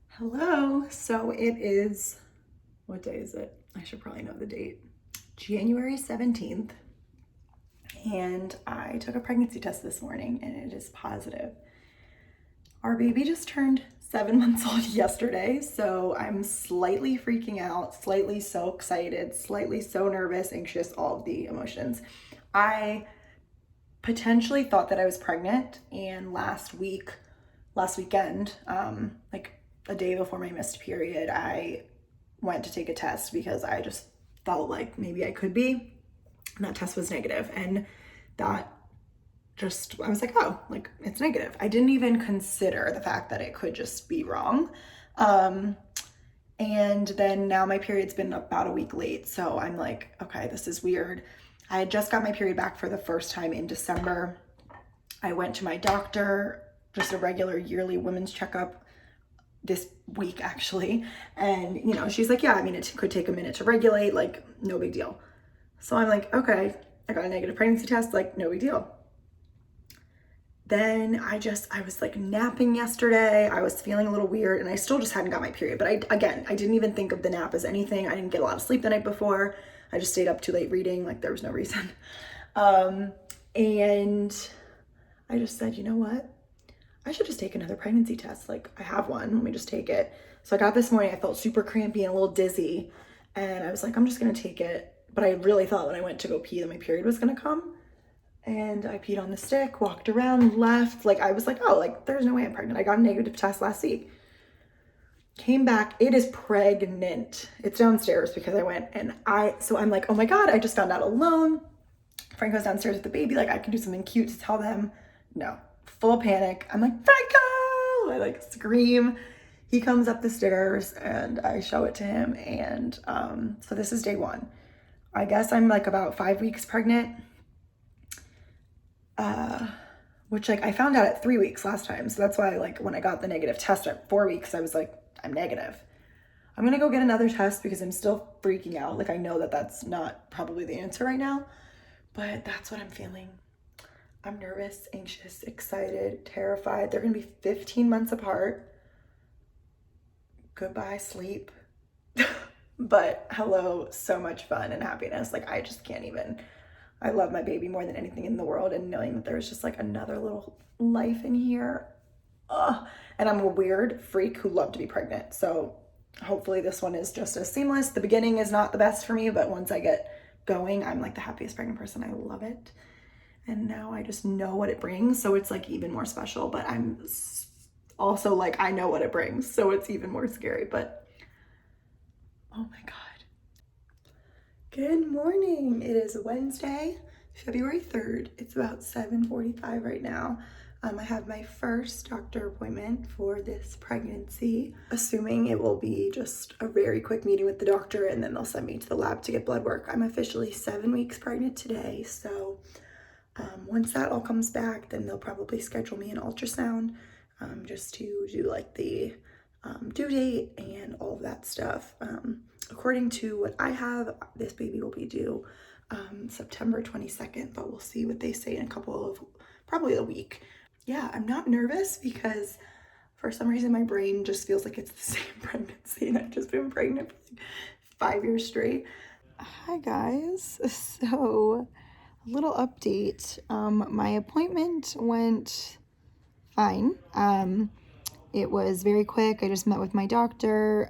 Hello. So it is, what day is it? I should probably know the date. January 17th. And I took a pregnancy test this morning and it is positive. Our baby just turned 7 months old yesterday, so I'm slightly freaking out, slightly so excited, slightly so nervous, anxious, all of the emotions. I potentially thought that I was pregnant, and last weekend, like a day before my missed period, I went to take a test because I just felt like maybe I could be. And that test was negative, and that I was like, oh, like it's negative. I didn't even consider the fact that it could just be wrong. And then now my period's been about a week late. So I'm like, okay, this is weird. I had just got my period back for the first time in December. I went to my doctor, just a regular yearly women's checkup this week actually. And, she's like, yeah, I mean, it could take a minute to regulate, like no big deal. So I'm like, okay, I got a negative pregnancy test, like no big deal. Then I was like napping yesterday. I was feeling a little weird and I still just hadn't got my period. But I didn't even think of the nap as anything. I didn't get a lot of sleep the night before. I just stayed up too late reading, like there was no reason. And I just said, you know what? I should just take another pregnancy test. Like I have one, let me just take it. So I got this morning, I felt super crampy and a little dizzy. And I was like, I'm just gonna take it. But I really thought when I went to go pee that my period was gonna come. And I peed on the stick, walked around, left. Like I was like, oh, like there's no way I'm pregnant. I got a negative test last week. Came back, it is pregnant. It's downstairs because I went and so I'm like, oh my God, I just found out alone. Franco's downstairs with the baby, like I can do something cute to tell them. No, full panic. I'm like, Franco! I like scream. He comes up the stairs and I show it to him. And so this is day one. I guess I'm like about 5 weeks pregnant. Which like I found out at 3 weeks last time. So that's why like when I got the negative test at 4 weeks, I was like, I'm negative. I'm gonna go get another test because I'm still freaking out. Like I know that that's not probably the answer right now, but that's what I'm feeling. I'm nervous, anxious, excited, terrified. They're gonna be 15 months apart. Goodbye sleep. But hello, so much fun and happiness. Like I just can't even. I love my baby more than anything in the world, and knowing that there's just like another little life in here. Ugh. And I'm a weird freak who loved to be pregnant. So hopefully this one is just as seamless. The beginning is not the best for me, but once I get going, I'm like the happiest pregnant person. I love it. And now I just know what it brings. So it's like even more special, but I'm also like, I know what it brings. So it's even more scary, but oh my God. Good morning. It is Wednesday, February 3rd. It's about 7:45 right now. I have my first doctor appointment for this pregnancy, assuming it will be just a very quick meeting with the doctor and then they'll send me to the lab to get blood work. I'm officially 7 weeks pregnant today. So once that all comes back, then they'll probably schedule me an ultrasound just to do like the due date and all of that stuff. According to what I have, this baby will be due September 22nd, but we'll see what they say in probably a week. Yeah, I'm not nervous because for some reason my brain just feels like it's the same pregnancy and I've just been pregnant for like 5 years straight. Hi guys, so a little update. My appointment went fine. It was very quick. I just met with my doctor.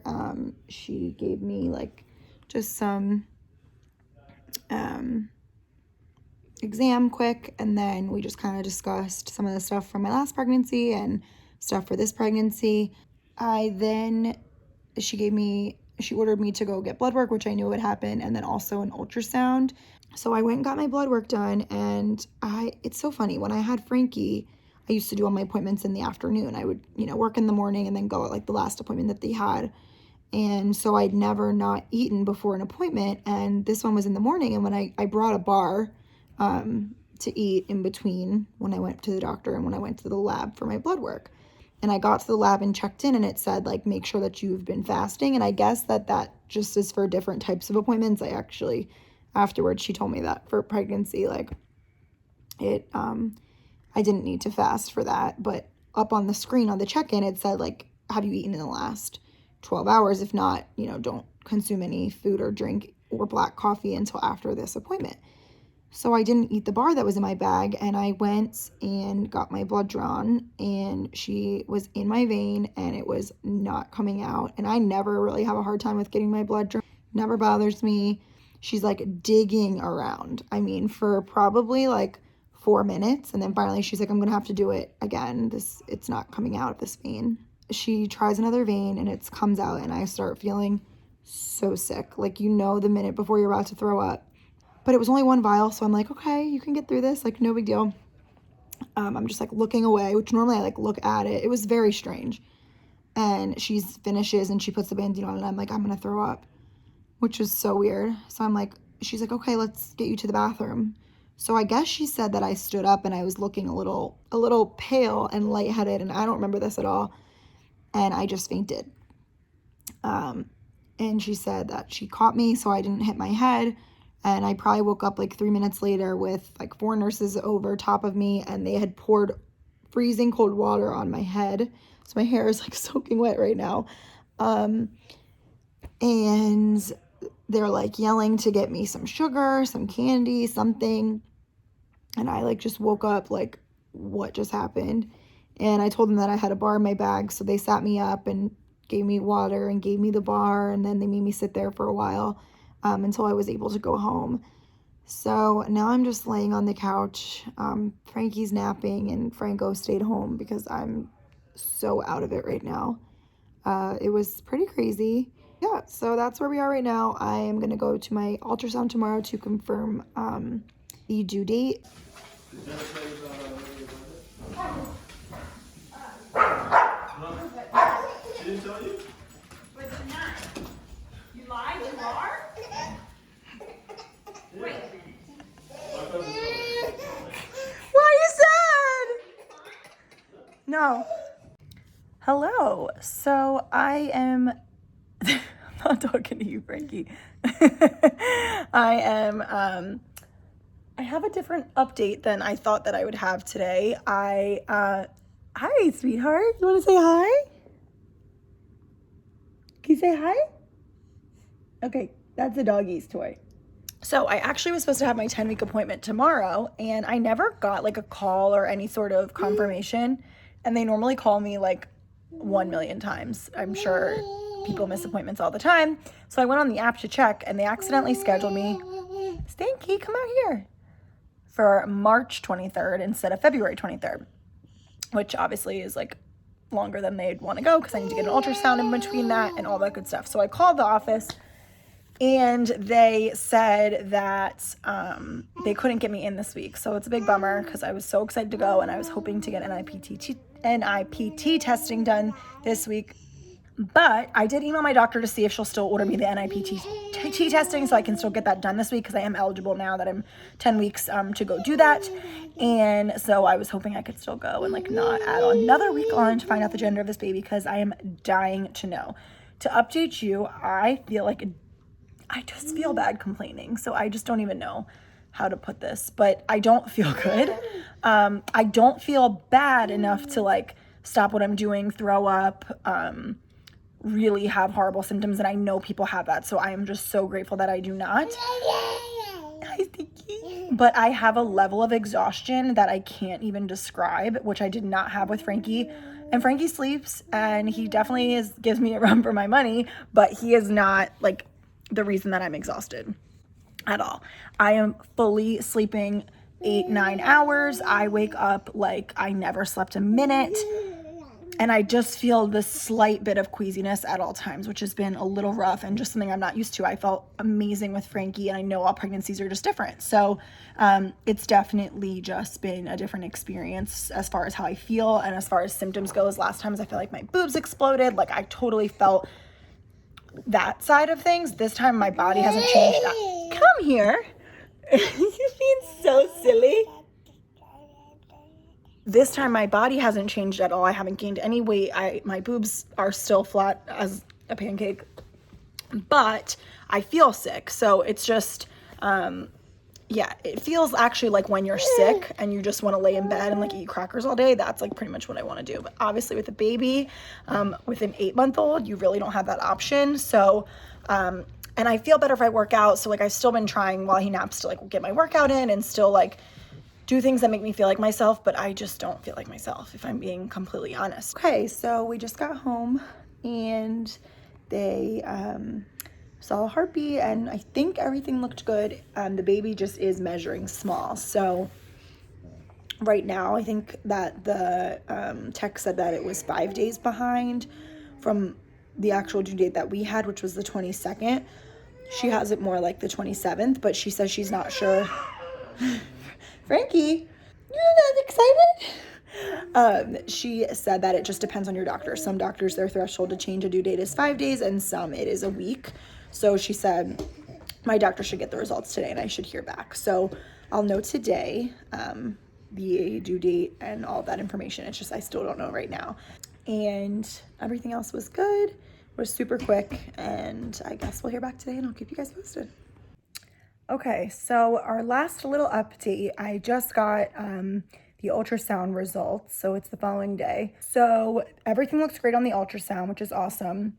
She gave me like just some exam quick, and then we just kind of discussed some of the stuff from my last pregnancy and stuff for this pregnancy. She ordered me to go get blood work, which I knew would happen, and then also an ultrasound. So I went and got my blood work done, and it's so funny. When I had Frankie, I used to do all my appointments in the afternoon. I would, work in the morning and then go at like the last appointment that they had. And so I'd never not eaten before an appointment. And this one was in the morning. And when I brought a bar to eat in between when I went to the doctor and when I went to the lab for my blood work. And I got to the lab and checked in and it said like, make sure that you've been fasting. And I guess that just is for different types of appointments. Afterwards, she told me that for pregnancy, like it, I didn't need to fast for that, but up on the screen on the check-in, it said, like, have you eaten in the last 12 hours? If not, you know, don't consume any food or drink or black coffee until after this appointment. So I didn't eat the bar that was in my bag, and I went and got my blood drawn, and she was in my vein and it was not coming out. And I never really have a hard time with getting my blood drawn. Never bothers me. She's like digging around. I mean, for probably like 4 minutes, and then finally she's like, I'm gonna have to do it again. It's not coming out of this vein. She tries another vein and it comes out, and I start feeling so sick. Like, you know, the minute before you're about to throw up. But it was only 1 vial, so I'm like, okay, you can get through this, like, no big deal. I'm just like looking away, which normally I like look at it. It was very strange. And she finishes and she puts the Band-Aid on, and I'm like, I'm gonna throw up, which was so weird. So I'm like, she's like, okay, let's get you to the bathroom. So I guess she said that I stood up and I was looking a little pale and lightheaded, and I don't remember this at all. And I just fainted. And she said that she caught me so I didn't hit my head. And I probably woke up like 3 minutes later with like 4 nurses over top of me, and they had poured freezing cold water on my head. So my hair is like soaking wet right now. And they're like yelling to get me some sugar, some candy, something. And I like just woke up like, what just happened? And I told them that I had a bar in my bag. So they sat me up and gave me water and gave me the bar. And then they made me sit there for a while. Until I was able to go home. So now I'm just laying on the couch. Frankie's napping, and Franco stayed home because I'm so out of it right now. It was pretty crazy. Yeah, so that's where we are right now. I am going to go to my ultrasound tomorrow to confirm the due date. She didn't tell you? But you're not. You lied, you are? Wait a minute. Why are you sad? No. Hello. So I am I'm not talking to you, Frankie. I have a different update than I thought that I would have today. Hi, sweetheart. You want to say hi? Can you say hi? Okay, that's a doggy's toy. So I actually was supposed to have my 10-week appointment tomorrow, and I never got like a call or any sort of confirmation. And they normally call me like 1 million times. I'm sure people miss appointments all the time. So I went on the app to check, and they accidentally scheduled me. Stanky, come out here. For March 23rd instead of February 23rd, which obviously is like longer than they'd want to go because I need to get an ultrasound in between that and all that good stuff. So I called the office, and they said that they couldn't get me in this week. So it's a big bummer because I was so excited to go, and I was hoping to get NIPT testing done this week. But I did email my doctor to see if she'll still order me the NIPT testing so I can still get that done this week because I am eligible now that I'm 10 weeks to go do that. And so I was hoping I could still go and like not add another week on to find out the gender of this baby because I am dying to know. To update you, I just feel bad complaining. So I just don't even know how to put this, but I don't feel good. I don't feel bad enough to like stop what I'm doing, throw up, really have horrible symptoms, and I know people have that, so I am just so grateful that I do not. Hi, Stinky. But I have a level of exhaustion that I can't even describe, which I did not have with Frankie. And Frankie sleeps, and he definitely gives me a run for my money, but he is not like the reason that I'm exhausted at all. I am fully sleeping 8-9 hours. I wake up like I never slept a minute. And I just feel this slight bit of queasiness at all times, which has been a little rough and just something I'm not used to. I felt amazing with Frankie, and I know all pregnancies are just different. So it's definitely just been a different experience as far as how I feel and as far as symptoms goes. Last times I feel like my boobs exploded. Like I totally felt that side of things. This time my body hasn't changed. Come here. You're being so silly. This time my body hasn't changed at all. I haven't gained any weight. My boobs are still flat as a pancake, but I feel sick. So it's just, yeah, it feels actually like when you're sick and you just want to lay in bed and like eat crackers all day. That's like pretty much what I want to do. But obviously with a baby, with an 8-month-old, you really don't have that option. So, and I feel better if I work out. So like I've still been trying while he naps to like get my workout in and still like do things that make me feel like myself, but I just don't feel like myself, if I'm being completely honest. Okay, so we just got home and they saw a heartbeat and I think everything looked good. The baby just is measuring small. So right now, I think that the text said that it was 5 days behind from the actual due date that we had, which was the 22nd. She has it more like the 27th, but she says she's not sure. Frankie, you're not excited? She said that it just depends on your doctor. Some doctors, their threshold to change a due date is 5 days, and some it is a week. So she said my doctor should get the results today, and I should hear back. So I'll know today the due date and all that information. It's just I still don't know right now. And everything else was good. It was super quick, and I guess we'll hear back today, and I'll keep you guys posted. Okay, so our last little update, I just got the ultrasound results, so it's the following day. So everything looks great on the ultrasound, which is awesome.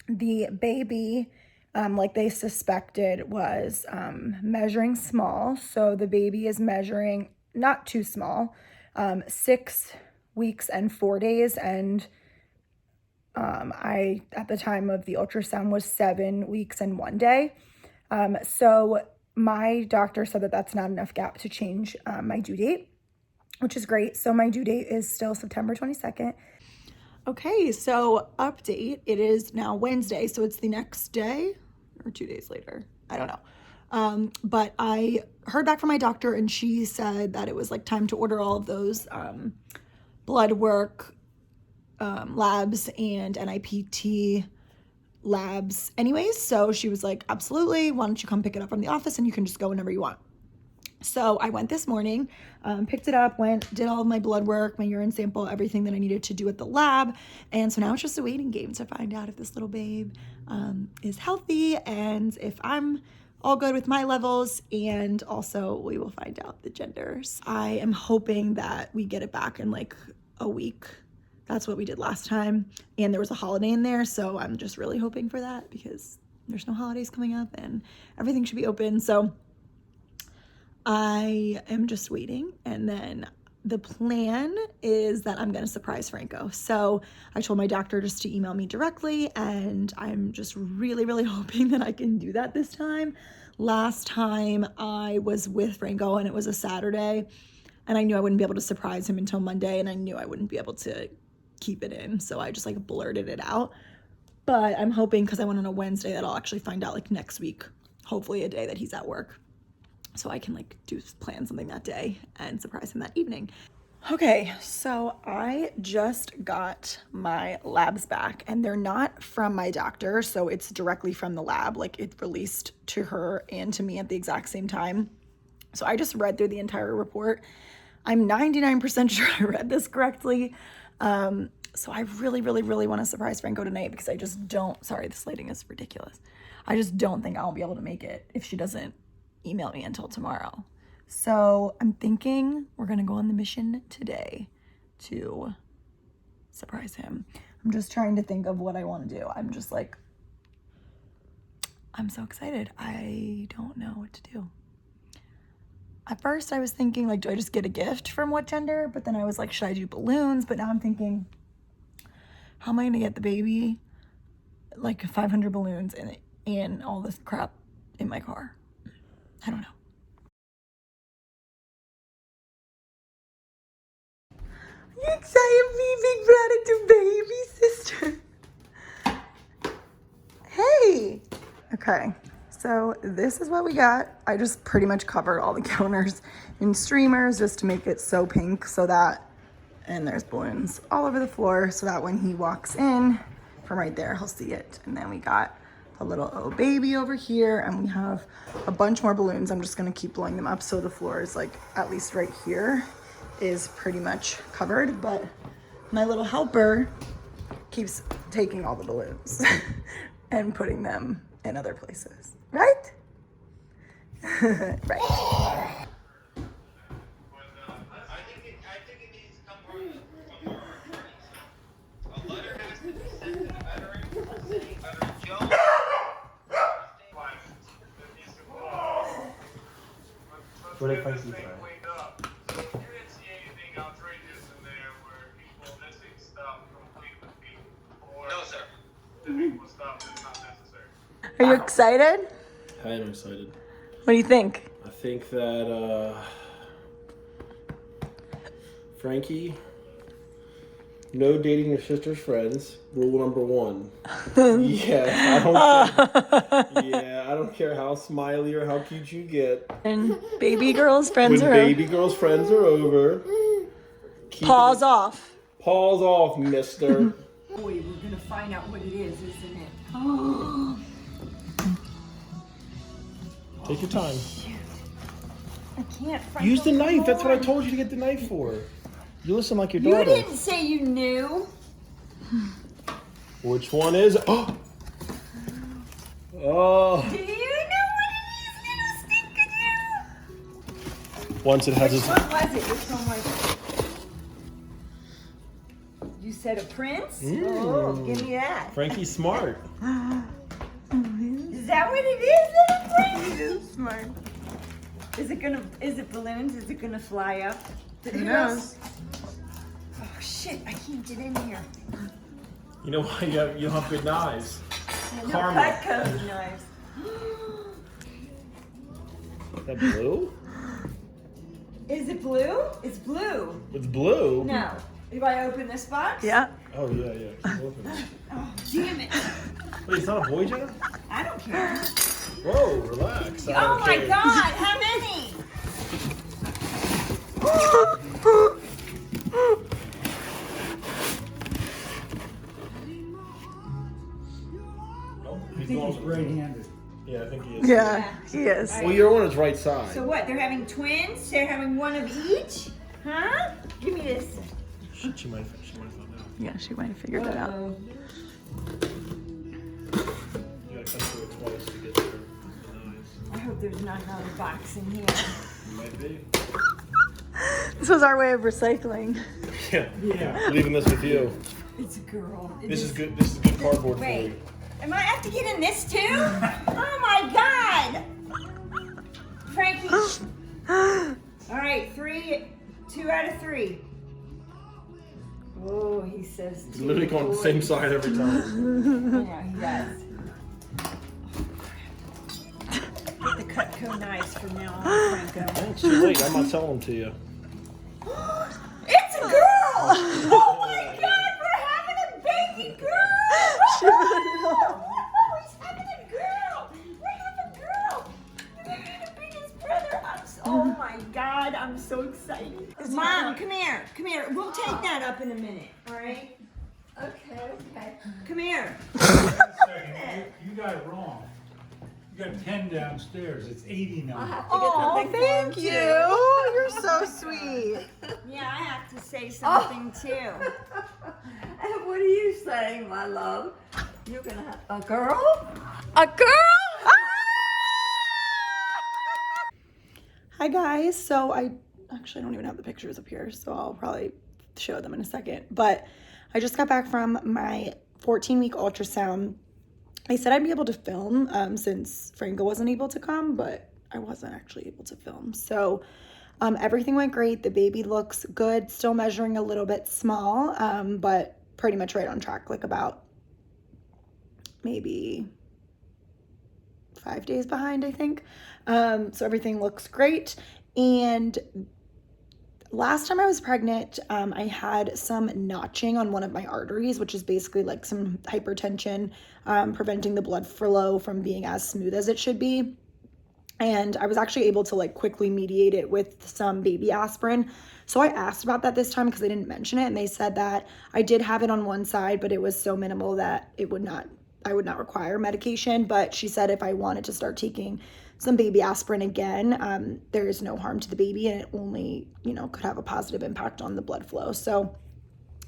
The baby, like they suspected, was measuring small. So the baby is measuring not too small, 6 weeks and 4 days, and I, at the time of the ultrasound, was 7 weeks and 1 day. So my doctor said that that's not enough gap to change my due date, which is great. So my due date is still September 22nd. Okay, so update. It is now Wednesday, so it's the next day or 2 days later. I don't know. But I heard back from my doctor and she said that it was like time to order all of those blood work labs and NIPT labs anyways. So she was like, absolutely, why don't you come pick it up from the office and you can just go whenever you want. So I went this morning, picked it up, did all of my blood work, my urine sample, everything that I needed to do at the lab. And so now it's just a waiting game to find out if this little babe is healthy and if I'm all good with my levels, and also we will find out the genders. I am hoping that we get it back in like a week. That's what we did last time, and there was a holiday in there, so I'm just really hoping for that because there's no holidays coming up and everything should be open. So I am just waiting, and then the plan is that I'm going to surprise Franco. So I told my doctor just to email me directly, and I'm just really, really hoping that I can do that this time. Last time I was with Franco and it was a Saturday, and I knew I wouldn't be able to surprise him until Monday, and I knew I wouldn't be able to keep it in, so I just like blurted it out. But I'm hoping, because I went on a Wednesday, that I'll actually find out like next week, hopefully a day that he's at work, so I can like plan something that day and surprise him that evening. Okay, so I just got my labs back, and they're not from my doctor, so it's directly from the lab. Like it released to her and to me at the exact same time. So I just read through the entire report. I'm 99% sure I read this correctly. So I really, really, really want to surprise Franco tonight, because I just don't, sorry, this lighting is ridiculous. I just don't think I'll be able to make it if she doesn't email me until tomorrow. So I'm thinking we're going to go on the mission today to surprise him. I'm just trying to think of what I want to do. I'm just like, I'm so excited. I don't know what to do. At first I was thinking like, do I just get a gift from what gender? But then I was like, should I do balloons? But now I'm thinking, how am I going to get the baby like 500 balloons and all this crap in my car? I don't know. Are you excited, big brother to baby sister? Hey. Okay, so this is what we got. I just pretty much covered all the counters in streamers just to make it so pink, so that, and there's balloons all over the floor, so that when he walks in from right there, he'll see it. And then we got a little oh baby over here, and we have a bunch more balloons. I'm just gonna keep blowing them up so the floor is like, at least right here, is pretty much covered. But my little helper keeps taking all the balloons and putting them in other places, right? Right. What did Frankie say? You didn't see anything outrageous in there where people missing stuff completely or No, sir. equal stuff that's not necessary. Are you excited? I am excited. What do you think? I think that Frankie, no dating your sister's friends. Rule number 1. Yeah, I don't care how smiley or how cute you get. And baby girl's friends When are baby girl's friends are over, paws off. paws off, mister. Boy, we're gonna find out what it is, isn't it? Take your time. I can't find Use the knife. That's what I more. told you to get the knife for. You listen like your You daughter. didn't say you knew. Which one is? Oh. Oh. Do you know what it is, little stinker? Once it has Which its. one was it? Which one was it? You said a prince? Oh, give me that. Frankie's smart. Is that what it is, little prince? He is smart. Is it balloons? Is it gonna fly up? Who knows? Oh shit, I can't get in here. You know why you have good knives? No Karma. Cutco knives. Is that blue? Is it blue? It's blue. It's blue. No. Do I open this box? Yeah. Oh yeah. Keep open. Oh, damn it. Wait, it's not a boy, Jenna? I don't care. Whoa, relax. I Oh don't my care. god, how many? Oh, he's He's going. right-handed. Yeah, I think he is. Yeah, he is. Well, you're on his right side. So what, they're having twins? They're having one of each? Huh? Give me this. Shit, she might have found out. Yeah, she might have figured it out. Uh-oh. You gotta come through it twice to get there. I hope there's not another box in here. Might be. This was our way of recycling. Yeah. Yeah. Leaving this with you. It's a girl. This is good. This is good cardboard for Wait. you. Am I have to get in this too? Oh my god! Frankie. All right, 2 out of 3. Oh, he says He's 2. literally going the same side every time. Yeah, he does. Get the Cutco knives from now on, Franco. It's too late. I'm not telling them to you. It's a girl! Oh my god, we're having a baby girl! Oh, he's having a girl! We're having a girl! They're gonna be his brother. Oh my god, I'm so excited. Mom, come here. Come here. We'll take that up in a minute, alright? Okay. Come here. You got it wrong. You got 10 downstairs. It's 80 now. Oh, thank you. You're so sweet. Yeah, I have to say something too. And what are you saying, my love? You're gonna have a girl? A girl? Hi guys. So I actually don't even have the pictures up here, so I'll probably show them in a second. But I just got back from my 14-week ultrasound. I said I'd be able to film since Franco wasn't able to come, but I wasn't actually able to film. So everything went great. The baby looks good, still measuring a little bit small, but pretty much right on track, like about maybe 5 days behind, I think. So everything looks great. And last time I was pregnant, I had some notching on one of my arteries, which is basically like some hypertension, preventing the blood flow from being as smooth as it should be. And I was actually able to like quickly mediate it with some baby aspirin. So I asked about that this time because they didn't mention it. And they said that I did have it on one side, but it was so minimal that I would not require medication. But she said if I wanted to start taking some baby aspirin again, there is no harm to the baby, and it only, could have a positive impact on the blood flow. So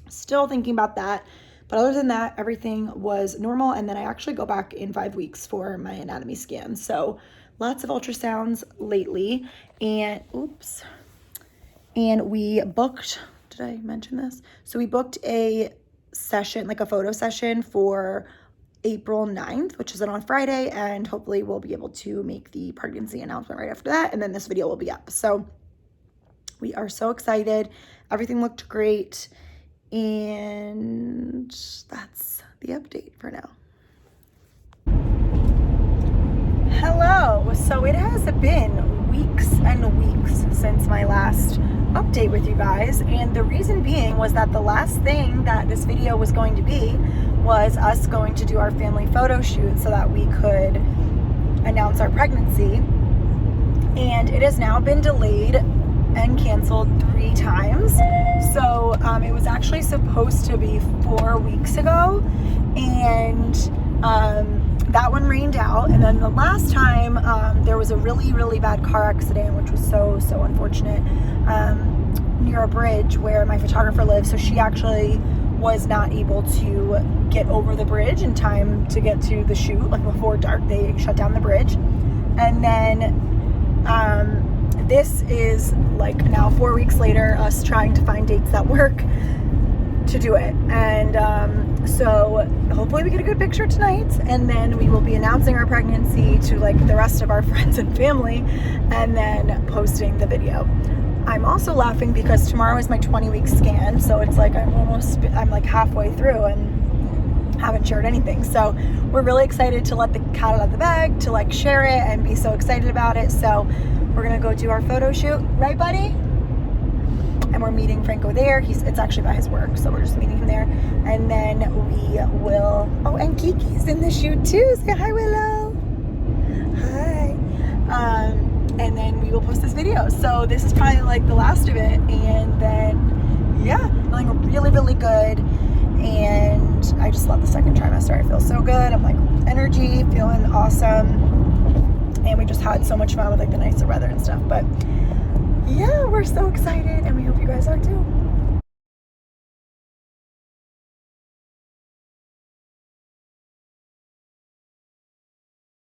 still thinking about that. But other than that, everything was normal. And then I actually go back in 5 weeks for my anatomy scan. So lots of ultrasounds lately, and and we booked, did I mention this? So we booked a session, like a photo session for April 9th, which is on Friday, and hopefully we'll be able to make the pregnancy announcement right after that, and then this video will be up. So we are so excited. Everything looked great, and that's the update for now. Hello. So it has been weeks and weeks since my last update with you guys, and the reason being was that the last thing that this video was going to be was us going to do our family photo shoot so that we could announce our pregnancy, and it has now been delayed and canceled 3 times. So it was actually supposed to be 4 weeks ago, and that one rained out. And then the last time there was a really bad car accident, which was so unfortunate, near a bridge where my photographer lives. So she actually was not able to get over the bridge in time to get to the shoot. Like before dark, they shut down the bridge. And then this is like now 4 weeks later, us trying to find dates that work to do it. And so hopefully we get a good picture tonight, and then we will be announcing our pregnancy to like the rest of our friends and family, and then posting the video. I'm also laughing because tomorrow is my 20-week scan, so it's like I'm like halfway through and haven't shared anything. So we're really excited to let the cat out of the bag, to like share it and be so excited about it. So we're gonna go do our photo shoot, right buddy? And we're meeting Franco there. It's actually by his work, so we're just meeting him there. And then we will, oh, and Kiki's in the shoot too. Say hi, Willow. Hi. And then we will post this video. So this is probably like the last of it. And then, yeah, feeling really good. And I just love the second trimester. I feel so good. I'm like energy, feeling awesome. And we just had so much fun with like the nicer weather and stuff. But yeah, we're so excited, and we hope you guys are too.